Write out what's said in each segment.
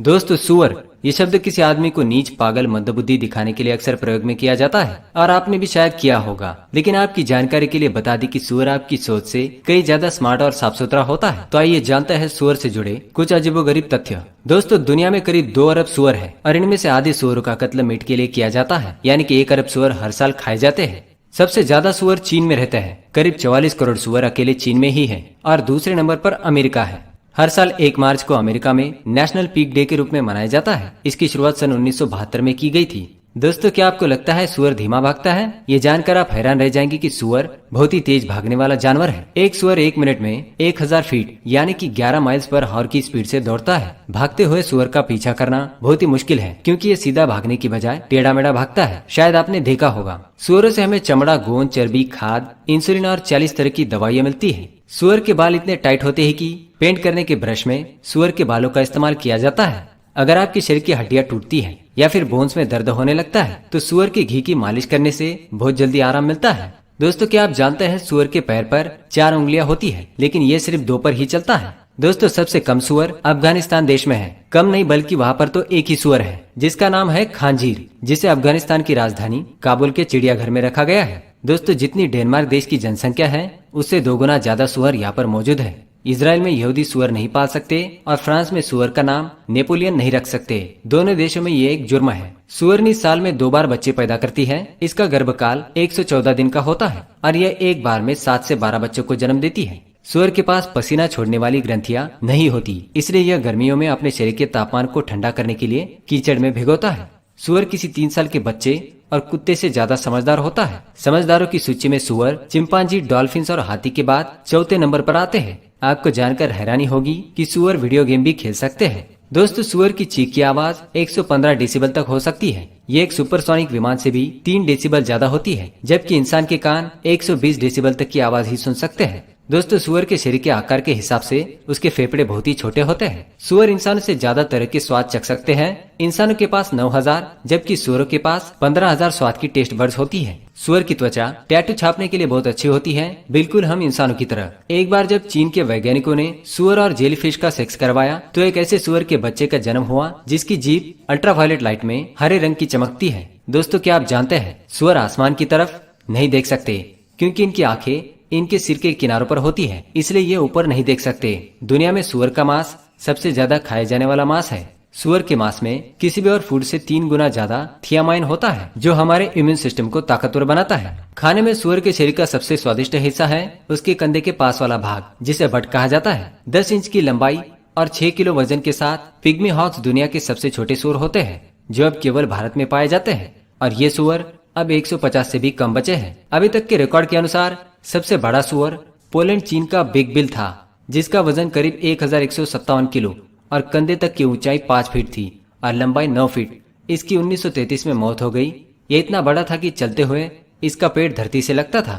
दोस्तों सुअर ये शब्द किसी आदमी को नीच, पागल, मंदबुद्धि दिखाने के लिए अक्सर प्रयोग में किया जाता है और आपने भी शायद किया होगा। लेकिन आपकी जानकारी के लिए बता दी कि सुअर आपकी सोच से कई ज्यादा स्मार्ट और साफ सुथरा होता है। तो आइए जानते हैं सुअर से जुड़े कुछ अजीबोगरीब तथ्य। दोस्तों दुनिया में करीब 2 अरब सुअर है और इनमें से आधे सुअरों का कत्ल मीट के लिए किया जाता है, यानी कि 1 अरब सुअर हर साल खाए जाते हैं। सबसे ज्यादा सुअर चीन में रहते हैं, करीब 44 करोड़ सुअर अकेले चीन में ही है और दूसरे नंबर पर अमेरिका है। हर साल 1 मार्च को अमेरिका में नेशनल पिग डे के रूप में मनाया जाता है। इसकी शुरुआत सन 1972 में की गई थी। दोस्तों क्या आपको लगता है सुअर धीमा भागता है? ये जानकर आप हैरान रह जाएंगे कि सुअर बहुत ही तेज भागने वाला जानवर है। एक सुअर 1 मिनट में 1000 फीट यानी कि 11 माइल्स पर हॉर की स्पीड से दौड़ता है। भागते हुए सुअर का पीछा करना बहुत ही मुश्किल है क्योंकि ये सीधा भागने की बजाय टेढ़ा मेढ़ा भागता है। शायद आपने देखा होगा सुअरों से हमें चमड़ा, गोंद, चर्बी, खाद, इंसुलिन और 40 तरह की दवाइयाँ मिलती है। सुअर के बाल इतने टाइट होते हैं कि पेंट करने के ब्रश में सुअर के बालों का इस्तेमाल किया जाता है। अगर आपके शरीर की हड्डियां टूटती हैं या फिर बोन्स में दर्द होने लगता है तो सुअर के घी की मालिश करने से बहुत जल्दी आराम मिलता है। दोस्तों क्या आप जानते हैं सुअर के पैर पर 4 उंगलियां होती है, लेकिन ये सिर्फ 2 पर ही चलता है। दोस्तों सबसे कम सुअर अफगानिस्तान देश में है। कम नहीं बल्कि वहाँ पर तो एक ही सुअर है जिसका नाम है खांजीर, जिसे अफगानिस्तान की राजधानी काबुल के चिड़ियाघर में रखा गया है। दोस्तों जितनी डेनमार्क देश की जनसंख्या है उससे 2 गुना ज्यादा सुअर यहाँ पर मौजूद है। इजराइल में यहूदी सुअर नहीं पाल सकते और फ्रांस में सुअर का नाम नेपोलियन नहीं रख सकते। दोनों देशों में ये एक जुर्म है। सुअरनी साल में 2 बार बच्चे पैदा करती है। इसका गर्भकाल 114 दिन का होता है और यह एक बार में 7 से 12 बच्चों को जन्म देती है। सुअर के पास पसीना छोड़ने वाली ग्रंथियां नहीं होती, इसलिए यह गर्मियों में अपने शरीर के तापमान को ठंडा करने के लिए कीचड़ में भिगोता है। सुअर किसी 3 साल के बच्चे और कुत्ते से ज्यादा समझदार होता है। समझदारों की सूची में सुअर, चिंपांजी, डॉल्फिन और हाथी के बाद 4थे नंबर पर आते हैं। आपको जानकर हैरानी होगी कि सुअर वीडियो गेम भी खेल सकते हैं। दोस्तों सुअर की चीख की आवाज 115 डेसिबल तक हो सकती है। ये एक सुपरसोनिक विमान से भी 3 डेसिबल ज्यादा होती है, जबकि इंसान के कान 120 डेसिबल तक की आवाज ही सुन सकते हैं। दोस्तों सुअर के शरीर के आकार के हिसाब से उसके फेफड़े बहुत ही छोटे होते हैं। सुअर इंसानों से ज्यादा तरह के स्वाद चख सकते हैं। इंसानों के पास 9000 जबकि सुअरों के पास 15000 स्वाद की टेस्ट बड्स होती है। सुअर की त्वचा टैटू छापने के लिए बहुत अच्छी होती है, बिल्कुल हम इंसानों की तरह। एक बार जब चीन के वैज्ञानिकों ने सुअर और जेलीफिश का सेक्स करवाया तो एक ऐसे सुअर के बच्चे का जन्म हुआ जिसकी जीभ अल्ट्रावायलेट लाइट में हरे रंग की चमकती है। दोस्तों क्या आप जानते हैं सुअर आसमान की तरफ नहीं देख सकते क्योंकि इनकी आंखें इनके सिर के किनारों पर होती है, इसलिए ये ऊपर नहीं देख सकते। दुनिया में सुअर का मांस सबसे ज्यादा खाए जाने वाला मांस है। सुअर के मांस में किसी भी और फूड से 3 गुना ज्यादा थियामाइन होता है जो हमारे इम्यून सिस्टम को ताकतवर बनाता है। खाने में सुअर के शरीर का सबसे स्वादिष्ट हिस्सा है उसके कंधे के पास वाला भाग जिसे बट कहा जाता है। 10 इंच की लंबाई और 6 किलो वजन के साथ पिग्मी हॉक्स दुनिया के सबसे छोटे सुअर होते हैं जो अब केवल भारत में पाए जाते हैं और ये सुअर अब 150 से भी कम बचे हैं। अभी तक के रिकॉर्ड के अनुसार सबसे बड़ा सुअर पोलैंड चीन का बिग बिल था जिसका वजन करीब 1157 किलो और कंधे तक की ऊंचाई 5 फीट थी और लंबाई 9 फीट। इसकी 1933 में मौत हो गई। ये इतना बड़ा था कि चलते हुए इसका पेट धरती से लगता था।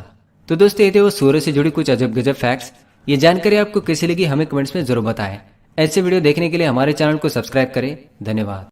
तो दोस्तों ये थे वो सुअरों से जुड़ी कुछ अजब गजब फैक्ट्स। ये जानकारी आपको कैसी लगी हमें कमेंट्स में जरूर बताएं। ऐसे वीडियो देखने के लिए हमारे चैनल को सब्सक्राइब करें। धन्यवाद।